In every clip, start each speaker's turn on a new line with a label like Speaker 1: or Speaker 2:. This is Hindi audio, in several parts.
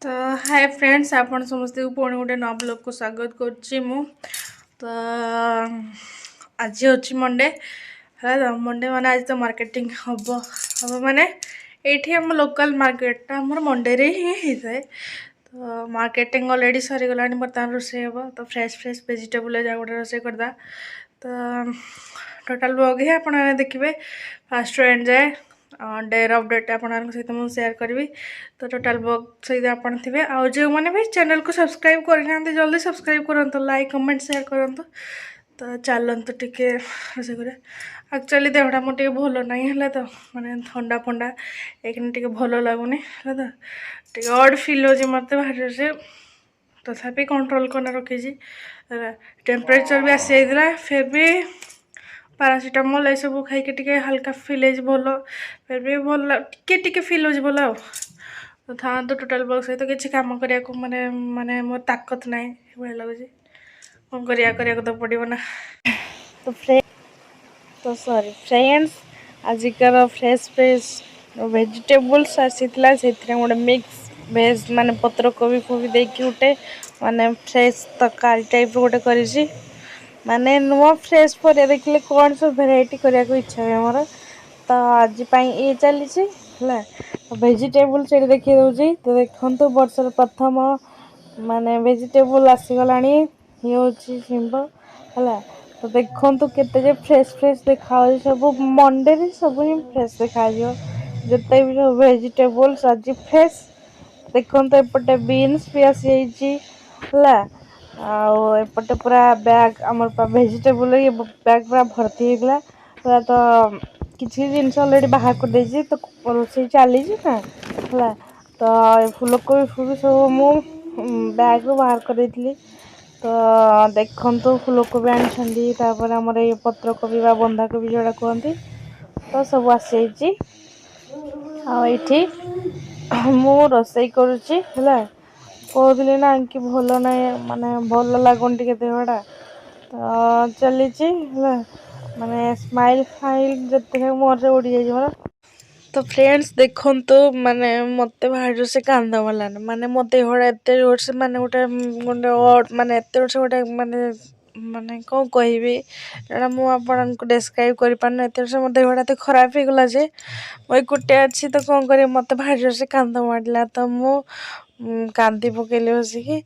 Speaker 1: तो हाय फ्रेंड्स आपण समस्त पुणी गोटे नव ब्लॉग को स्वागत करुच्ची मु तो आज हूँ मंडे है तो मंडे माने आज तो मार्केटिंग हम हम माने ये आम लोकल मार्केटा आम मंडे रे ही होता है। तो मार्केटिंग अलरेडी सरीगला बर्तमान रोसे हम तो फ्रेश वेजिटेबल जहाँ गोटे रोसे करदा। तो टोटाल ब्लॉग ही आप देखिए फास्ट एंड जाए डेर अपडेट आपन सहित मुझे सेयार करी। तो टोटाल ब्लॉग सहित आपन थे आ जो मैंने भी चैनल को सब्सक्राइब करना जल्दी सब्सक्राइब करूँ लाइक कमेंट शेयर करूँ। तो चलतु टिके रोसे कर एक्चुअली देहटा मोर टे भल ना है तो माने थंडा फंडा एक भल लगुनि है तो टे अड फिल हो मत भारी से तथापि कंट्रोल करना रखी टेम्परेचर भी आसी जाता फिर भी पारासीटामोल ये सब खाई के हल्का फिल भल फिर भी भल टिके फिल हो भल आ तो था तो टोटाल बॉक्स सहित किसी काम करने को माने माने मोर ताकत ना भाई लगुच कौन करा तो पड़ो ना। तो सॉरी फ्रेंड्स आजिकार फ्रेश वेजिटेबल्स आसीला से गोटे मिक्स भेज माने पत्र कोबी फोबी देकी गोटे माने फ्रेश तरकारी टाइप गोटे करी माने नुआ फ्रेश पर देखिले कौन सब भेराइटी करने को इच्छा है मोर। तो आज ये चली वेजिटेबल से देखिए दूसरी तो देखो वर्षर प्रथम माने वेजिटेबल आसीगला ये हूँ शिंब है। तो देखो केते फ्रेश देखा सब मंडे रे सब ही फ्रेश देखा जिते भी सब वेजिटेबल्स आज फ्रेश देखो एपटे बीन्स भी आसी है आउटे पूरा बैग आमर वेजिटेबल ये बैग पूरा भर्ती होगा पूरा। तो किसी जिनस अलरेडी बाहर कर दे तो रोसे चली ना है तो फूलकोबी फूल सब मु बैग रू बाहर कर देती। तो देखो फूलकोबी आनी आमर ये पत्रकोबी बंधाकोबी जोड़ा कहती तो सब आसी आठी मु रोसई करुच्ची है कहली ना कि भल ना माने भल लगुन टे देहटा तो चली माने स्माइल फाइल जिते मोर से उड़ी जाए। तो फ्रेंड्स देखो माने मत भाई से कांद मालान माने मो देहटा एत जोर से माने गोटे गोटे माने एत जोर से गोटे माने माने कौन कहि जोड़ा मुझे डेस्क्राइब कर पार एत जोर से मो देहटा तो खराब हो गला जे मुझे गोटे अच्छी तो कौन कर मत भाई जोर से कांद मारला तो मु कांदी पकेली बसिकी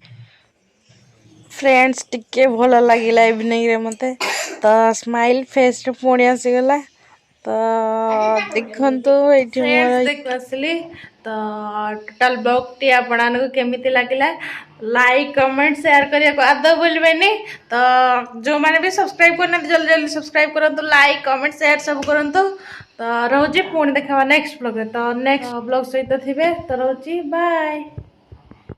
Speaker 1: फ्रेंड्स टिके भल लगे इवनिंग रे मते तो स्माइल फेस रे पुणी आसीगला। तो देखु ये आसली तो टोटाल ब्लॉग टी आपण केमी लगे लाइक कमेंट शेयर करने को आदौ भूलबेनि। तो जो मैंने भी सब्सक्राइब करना जल्दी जल्दी सब्सक्राइब करूँ लाइक कमेंट शेयर सब करूँ। तो रोचे पुणी देखा नेक्स्ट ब्लॉग तो नेक्स्ट ब्लॉग सहित थे तो रोची बाय।